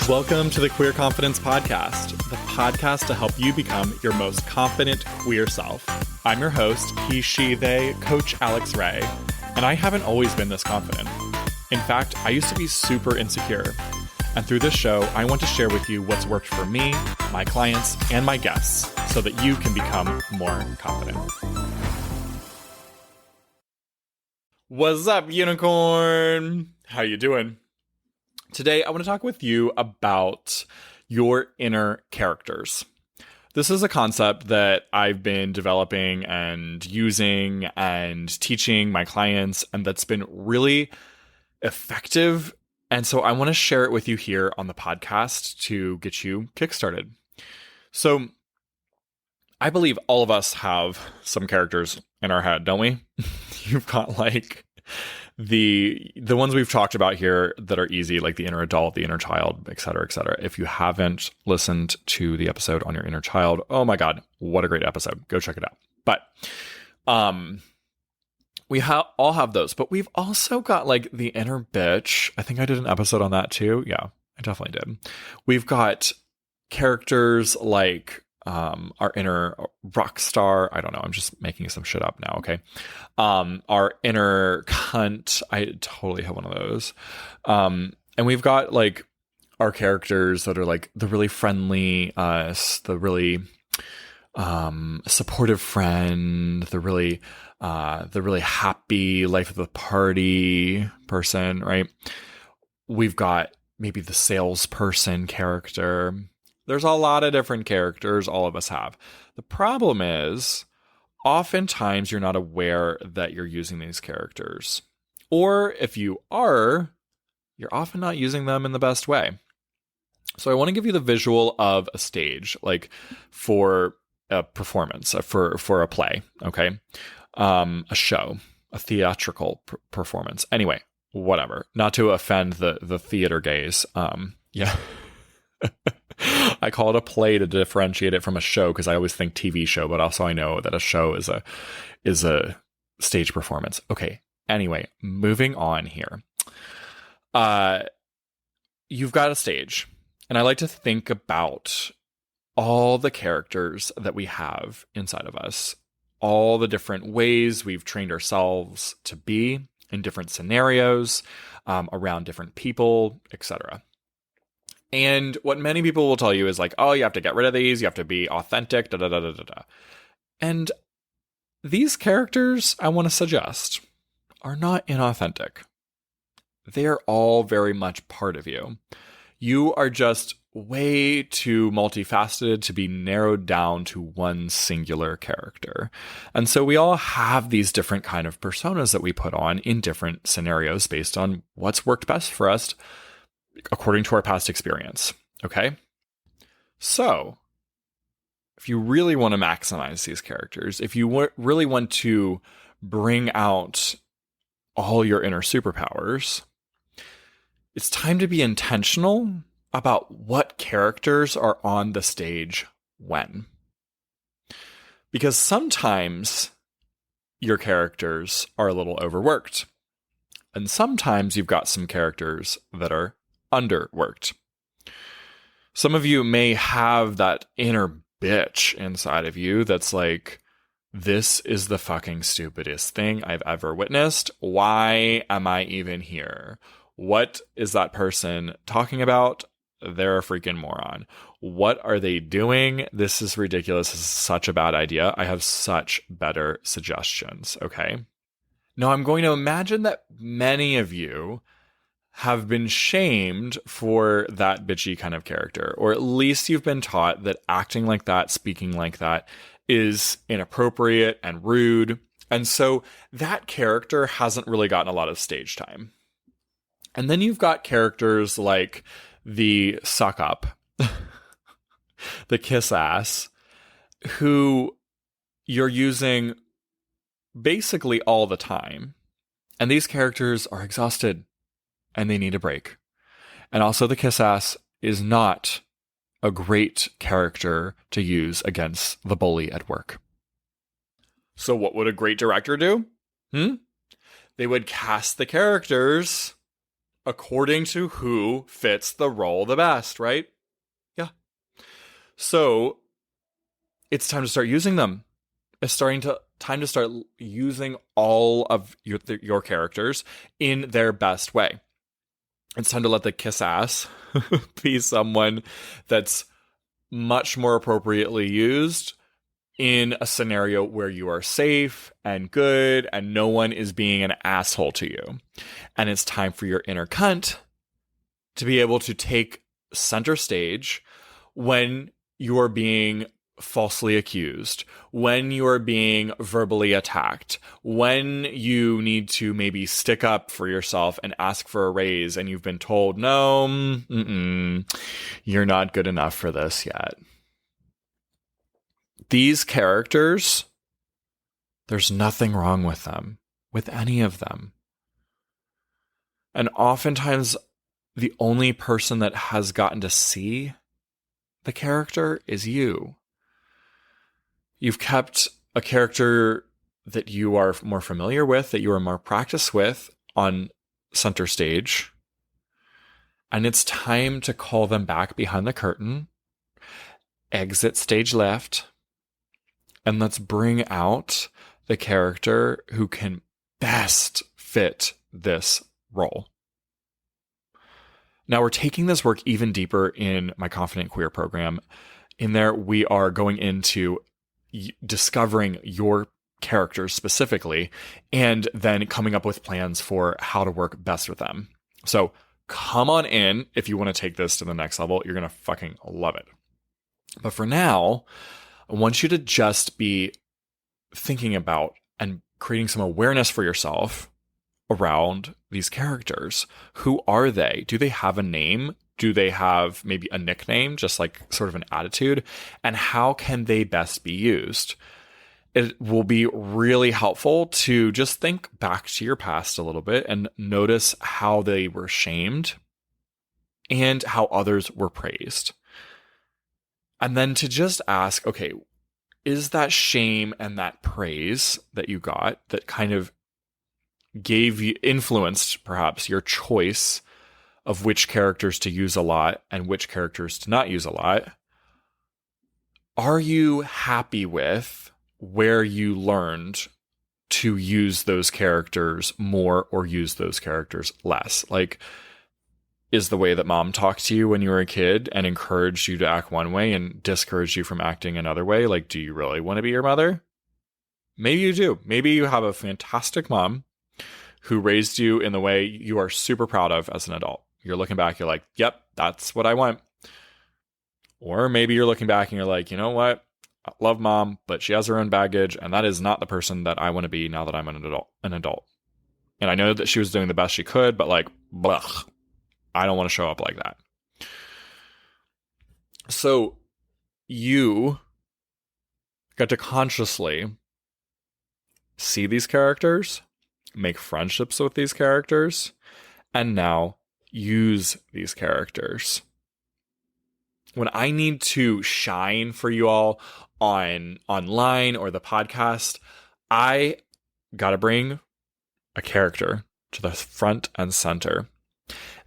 Welcome to the Queer Confidence Podcast, the podcast to help you become your most confident queer self. I'm your host, he, she, they, Coach Alex Ray, and I haven't always been this confident. In fact, I used to be super insecure. And through this show, I want to share with you what's worked for me, my clients, and my guests so that you can become more confident. What's up, unicorn? How you doing? Today, I want to talk with you about your inner characters. This is a concept that I've been developing and using and teaching my clients, and that's been really effective. And so I want to share it with you here on the podcast to get you kickstarted. So I believe all of us have some characters in our head, don't we? You've got like the ones we've talked about here that are easy, like the inner adult, the inner child, et cetera, et cetera. If you haven't listened to the episode on your inner child, oh my God, what a great episode. Go check it out. But we all have those, but we've also got like the inner bitch. I think I did an episode on that too. Yeah, I definitely did. We've got characters like our inner rock star. I don't know. I'm just making some shit up now. Okay. Our inner cunt. I totally have one of those. And we've got like our characters that are like the really friendly us, the really supportive friend, the really happy life of the party person, right? We've got maybe the salesperson character. There's a lot of different characters all of us have. The problem is, oftentimes you're not aware that you're using these characters. Or if you are, you're often not using them in the best way. So I want to give you the visual of a stage, like for a performance, for a play, okay? A show, a theatrical performance. Anyway, whatever. Not to offend the theater gays. Yeah. I call it a play to differentiate it from a show because I always think TV show, but also I know that a show is a stage performance. Okay. Anyway, moving on here. You've got a stage, and I like to think about all the characters that we have inside of us, all the different ways we've trained ourselves to be in different scenarios, around different people, etc. And what many people will tell you is like, oh, you have to get rid of these. You have to be authentic, da da da da da da. And these characters, I want to suggest, are not inauthentic. They're all very much part of you. You are just way too multifaceted to be narrowed down to one singular character. And so we all have these different kind of personas that we put on in different scenarios based on what's worked best for us according to our past experience. Okay? So, if you really want to maximize these characters, if you really want to bring out all your inner superpowers, it's time to be intentional about what characters are on the stage when. Because sometimes your characters are a little overworked. And sometimes you've got some characters that are underworked. Some of you may have that inner bitch inside of you that's like, this is the fucking stupidest thing I've ever witnessed. Why am I even here? What is that person talking about? They're a freaking moron. What are they doing? This is ridiculous. This is such a bad idea. I have such better suggestions, okay? Now, I'm going to imagine that many of you have been shamed for that bitchy kind of character, or at least you've been taught that acting like that, speaking like that is inappropriate and rude. And so that character hasn't really gotten a lot of stage time. And then you've got characters like the suck up, the kiss ass, who you're using basically all the time. And these characters are exhausted and they need a break. And also the kiss ass is not a great character to use against the bully at work. So what would a great director do? They would cast the characters according to who fits the role the best, right? Yeah. So it's time to start using them. It's time to start using all of your characters in their best way. It's time to let the kiss ass be someone that's much more appropriately used in a scenario where you are safe and good and no one is being an asshole to you. And it's time for your inner cunt to be able to take center stage when you are being falsely accused, when you are being verbally attacked, when you need to maybe stick up for yourself and ask for a raise and you've been told, no, you're not good enough for this yet. These characters, there's nothing wrong with them, with any of them. And oftentimes, the only person that has gotten to see the character is you. You've kept a character that you are more familiar with, that you are more practiced with on center stage. And it's time to call them back behind the curtain, exit stage left, and let's bring out the character who can best fit this role. Now, we're taking this work even deeper in my Confident Queer program. In there, we are going into discovering your characters specifically, and then coming up with plans for how to work best with them. So come on in if you want to take this to the next level. You're going to fucking love it. But for now, I want you to just be thinking about and creating some awareness for yourself around these characters. Who are they? Do they have a name? Do they have maybe a nickname, just like sort of an attitude? And how can they best be used? It will be really helpful to just think back to your past a little bit and notice how they were shamed and how others were praised. And then to just ask, okay, is that shame and that praise that you got that kind of influenced perhaps your choice of which characters to use a lot and which characters to not use a lot? Are you happy with where you learned to use those characters more or use those characters less? Like, is the way that mom talked to you when you were a kid and encouraged you to act one way and discouraged you from acting another way? Like, do you really want to be your mother? Maybe you do. Maybe you have a fantastic mom who raised you in the way you are super proud of as an adult. You're looking back, you're like, yep, that's what I want. Or maybe you're looking back and you're like, you know what? I love mom, but she has her own baggage, and that is not the person that I want to be now that I'm an adult. And I know that she was doing the best she could, but like, blech, I don't want to show up like that. So you got to consciously see these characters, make friendships with these characters, and now use these characters. When I need to shine for you all online or the podcast, I gotta bring a character to the front and center.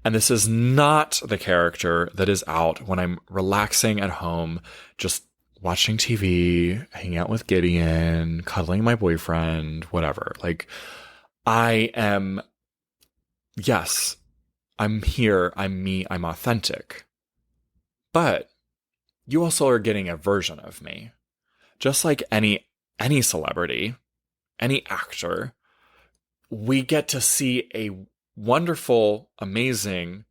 And this is not the character that is out when I'm relaxing at home, just watching TV, hanging out with Gideon, cuddling my boyfriend, whatever. Like, yes, I'm here, I'm me, I'm authentic. But you also are getting a version of me. Just like any celebrity, any actor, we get to see a wonderful, amazing,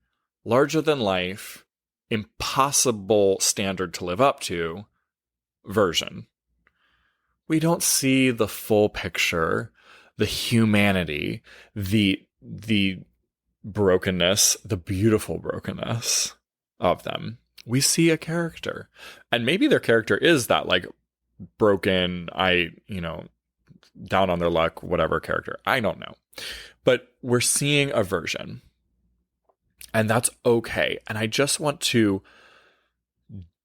larger than life, impossible standard to live up to version. We don't see the full picture, the humanity, the brokenness, the beautiful brokenness of them. We see a character, and maybe their character is that like broken, down on their luck, whatever character. I don't know. But we're seeing a version, and that's okay. And I just want to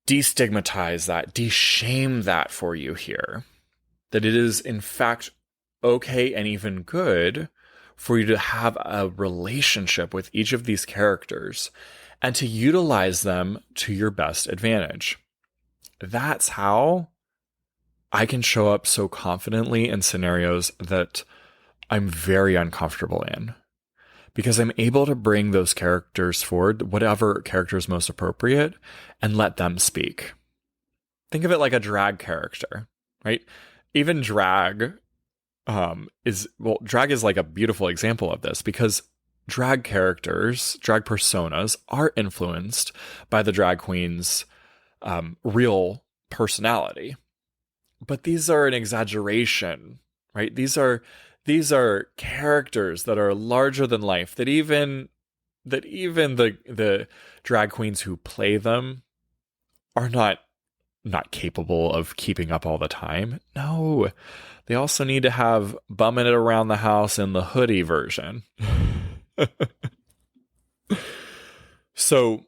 destigmatize that, de-shame that for you here, that it is in fact okay and even good for you to have a relationship with each of these characters and to utilize them to your best advantage. That's how I can show up so confidently in scenarios that I'm very uncomfortable in, because I'm able to bring those characters forward, whatever character is most appropriate, and let them speak. Think of it like a drag character, right? Even drag drag is like a beautiful example of this, because drag characters, drag personas are influenced by the drag queen's real personality. But these are an exaggeration, right? These are characters that are larger than life, that even the drag queens who play them are not capable of keeping up all the time. No, they also need to have bumming it around the house in the hoodie version. So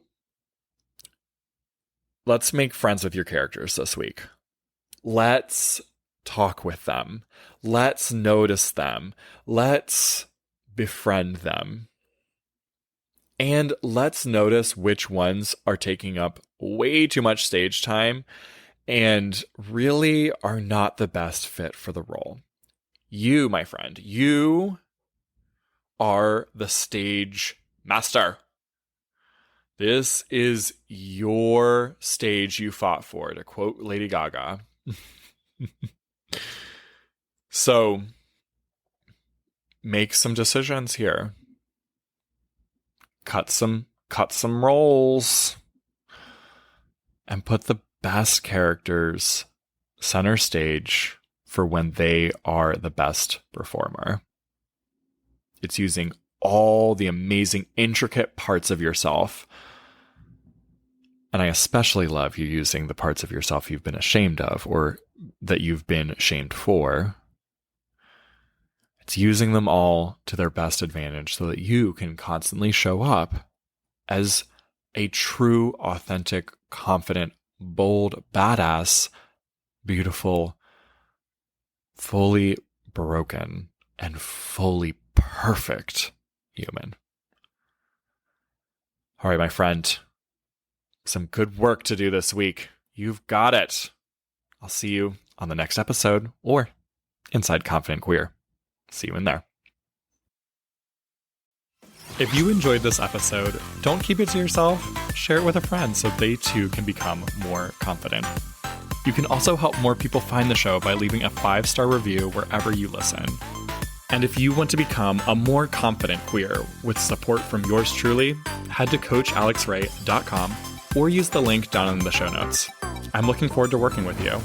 let's make friends with your characters this week. Let's talk with them. Let's notice them. Let's befriend them. And let's notice which ones are taking up way too much stage time and really are not the best fit for the role. You, my friend, you are the stage master. This is your stage you fought for, to quote Lady Gaga. So, make some decisions here. Cut some roles and put the best characters center stage for when they are the best performer. It's using all the amazing, intricate parts of yourself. And I especially love you using the parts of yourself you've been ashamed of, or that you've been shamed for. It's using them all to their best advantage so that you can constantly show up as a true, authentic, confident, bold, badass, beautiful, fully broken, and fully perfect human. All right, my friend, some good work to do this week. You've got it. I'll see you on the next episode or Inside Confident Queer. See you in there. If you enjoyed this episode, don't keep it to yourself. Share it with a friend so they too can become more confident. You can also help more people find the show by leaving a 5-star review wherever you listen. And if you want to become a more confident queer with support from yours truly, head to CoachAlexRay.com or use the link down in the show notes. I'm looking forward to working with you.